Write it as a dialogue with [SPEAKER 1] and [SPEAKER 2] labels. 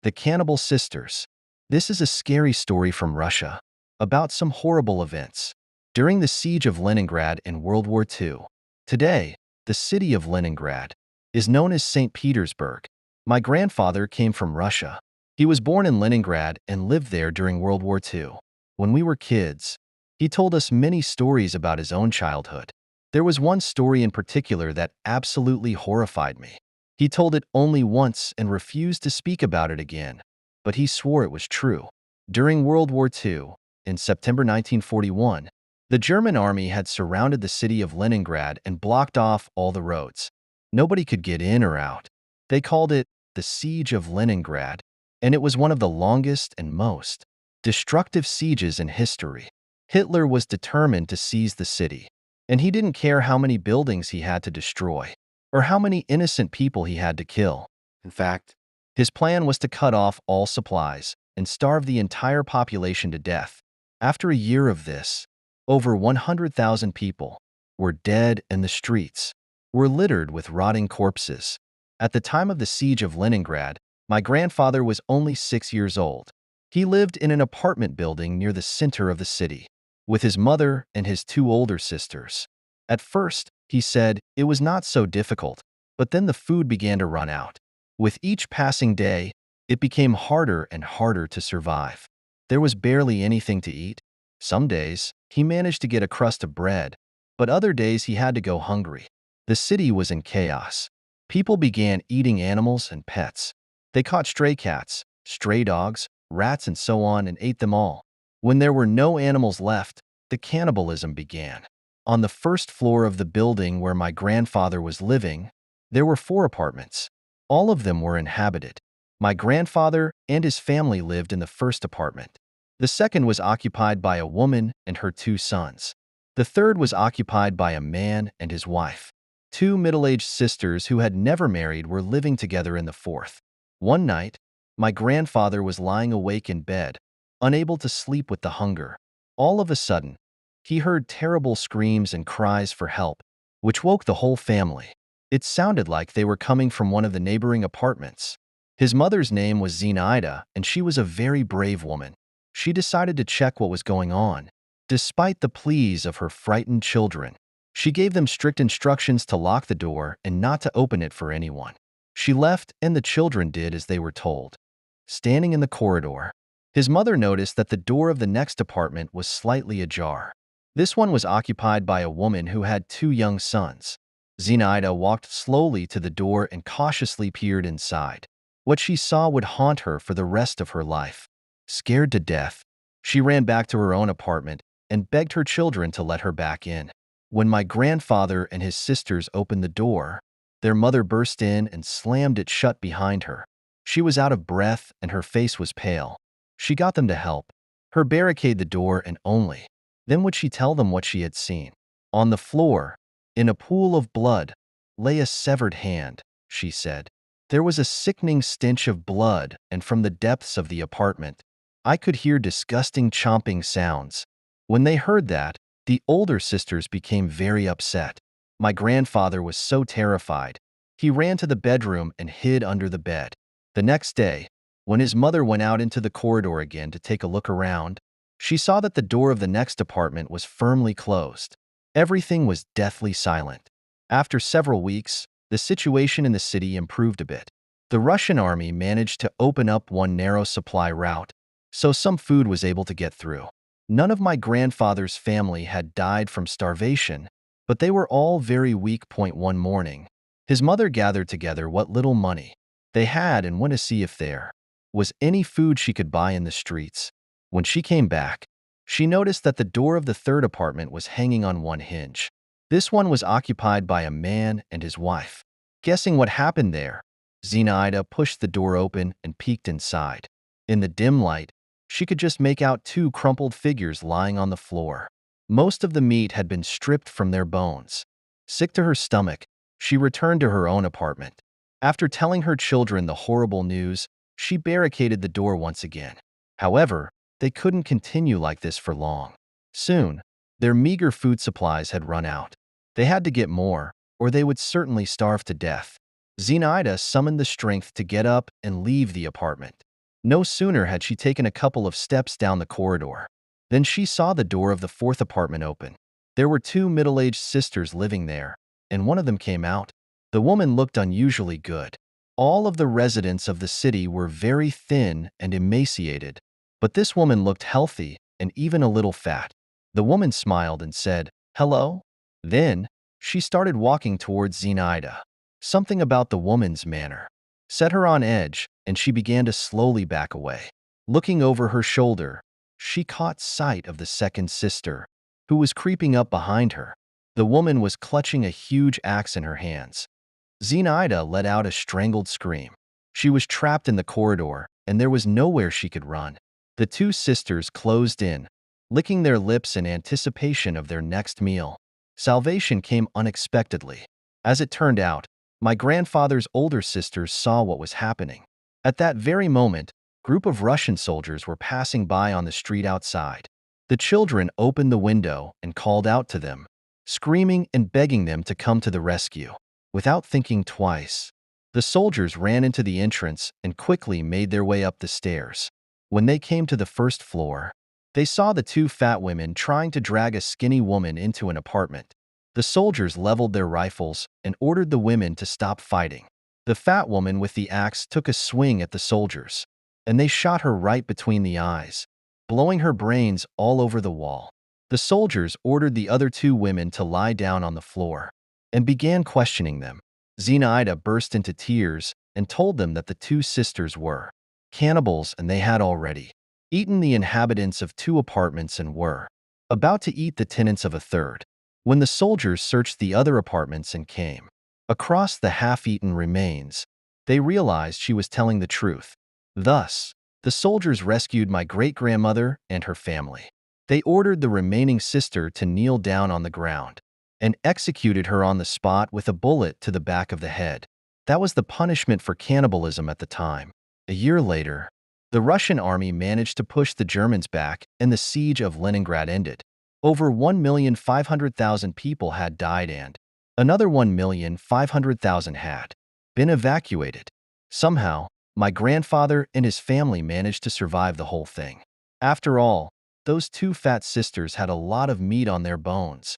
[SPEAKER 1] The Cannibal Sisters. This is a scary story from Russia about some horrible events during the Siege of Leningrad in World War II. Today, the city of Leningrad is known as St. Petersburg. My grandfather came from Russia. He was born in Leningrad and lived there during World War II. When we were kids, he told us many stories about his own childhood. There was one story in particular that absolutely horrified me. He told it only once and refused to speak about it again, but he swore it was true. During World War II, in September 1941, the German army had surrounded the city of Leningrad and blocked off all the roads. Nobody could get in or out. They called it the Siege of Leningrad, and it was one of the longest and most destructive sieges in history. Hitler was determined to seize the city, and he didn't care how many buildings he had to destroy or how many innocent people he had to kill. In fact, his plan was to cut off all supplies and starve the entire population to death. After a year of this, over 100,000 people were dead and the streets were littered with rotting corpses. At the time of the Siege of Leningrad, my grandfather was only 6 years old. He lived in an apartment building near the center of the city with his mother and his 2 older sisters. At first, he said it was not so difficult, but then the food began to run out. With each passing day, it became harder and harder to survive. There was barely anything to eat. Some days, he managed to get a crust of bread, but other days he had to go hungry. The city was in chaos. People began eating animals and pets. They caught stray cats, stray dogs, rats, and so on and ate them all. When there were no animals left, the cannibalism began. On the first floor of the building where my grandfather was living, there were 4 apartments. All of them were inhabited. My grandfather and his family lived in the first apartment. The second was occupied by a woman and her 2 sons. The third was occupied by a man and his wife. 2 middle-aged sisters who had never married were living together in the fourth. One night, my grandfather was lying awake in bed, unable to sleep with the hunger. All of a sudden, he heard terrible screams and cries for help, which woke the whole family. It sounded like they were coming from one of the neighboring apartments. His mother's name was Zinaida, and she was a very brave woman. She decided to check what was going on. Despite the pleas of her frightened children, she gave them strict instructions to lock the door and not to open it for anyone. She left, and the children did as they were told. Standing in the corridor, his mother noticed that the door of the next apartment was slightly ajar. This one was occupied by a woman who had 2 young sons. Zinaida walked slowly to the door and cautiously peered inside. What she saw would haunt her for the rest of her life. Scared to death, she ran back to her own apartment and begged her children to let her back in. When my grandfather and his sisters opened the door, their mother burst in and slammed it shut behind her. She was out of breath and her face was pale. She got them to help her barricade the door, and only then would she tell them what she had seen. On the floor, in a pool of blood, lay a severed hand, she said. There was a sickening stench of blood, and from the depths of the apartment, I could hear disgusting chomping sounds. When they heard that, the older sisters became very upset. My grandfather was so terrified. He ran to the bedroom and hid under the bed. The next day, when his mother went out into the corridor again to take a look around, she saw that the door of the next apartment was firmly closed. Everything was deathly silent. After several weeks, the situation in the city improved a bit. The Russian army managed to open up one narrow supply route, so some food was able to get through. None of my grandfather's family had died from starvation, but they were all very weak. One morning, his mother gathered together what little money they had and went to see if there was any food she could buy in the streets. When she came back, she noticed that the door of the third apartment was hanging on one hinge. This one was occupied by a man and his wife. Guessing what happened there, Zinaida pushed the door open and peeked inside. In the dim light, she could just make out 2 crumpled figures lying on the floor. Most of the meat had been stripped from their bones. Sick to her stomach, she returned to her own apartment. After telling her children the horrible news, she barricaded the door once again. However, they couldn't continue like this for long. Soon, their meager food supplies had run out. They had to get more, or they would certainly starve to death. Zinaida summoned the strength to get up and leave the apartment. No sooner had she taken a couple of steps down the corridor than she saw the door of the fourth apartment open. There were two middle-aged sisters living there, and one of them came out. The woman looked unusually good. All of the residents of the city were very thin and emaciated, but this woman looked healthy and even a little fat. The woman smiled and said, "Hello?" Then, she started walking towards Zenaida. Something about the woman's manner set her on edge, and she began to slowly back away. Looking over her shoulder, she caught sight of the second sister, who was creeping up behind her. The woman was clutching a huge axe in her hands. Zenaida let out a strangled scream. She was trapped in the corridor, and there was nowhere she could run. The two sisters closed in, licking their lips in anticipation of their next meal. Salvation came unexpectedly. As it turned out, my grandfather's older sisters saw what was happening. At that very moment, a group of Russian soldiers were passing by on the street outside. The children opened the window and called out to them, screaming and begging them to come to the rescue. Without thinking twice, the soldiers ran into the entrance and quickly made their way up the stairs. When they came to the first floor, they saw the two fat women trying to drag a skinny woman into an apartment. The soldiers leveled their rifles and ordered the women to stop fighting. The fat woman with the axe took a swing at the soldiers, and they shot her right between the eyes, blowing her brains all over the wall. The soldiers ordered the other two women to lie down on the floor and began questioning them. Zenaida burst into tears and told them that the two sisters were cannibals and they had already eaten the inhabitants of two apartments and were about to eat the tenants of a third. When the soldiers searched the other apartments and came across the half-eaten remains, they realized she was telling the truth. Thus, the soldiers rescued my great-grandmother and her family. They ordered the remaining sister to kneel down on the ground and executed her on the spot with a bullet to the back of the head. That was the punishment for cannibalism at the time. A year later, the Russian army managed to push the Germans back and the Siege of Leningrad ended. Over 1,500,000 people had died and another 1,500,000 had been evacuated. Somehow, my grandfather and his family managed to survive the whole thing. After all, those two fat sisters had a lot of meat on their bones.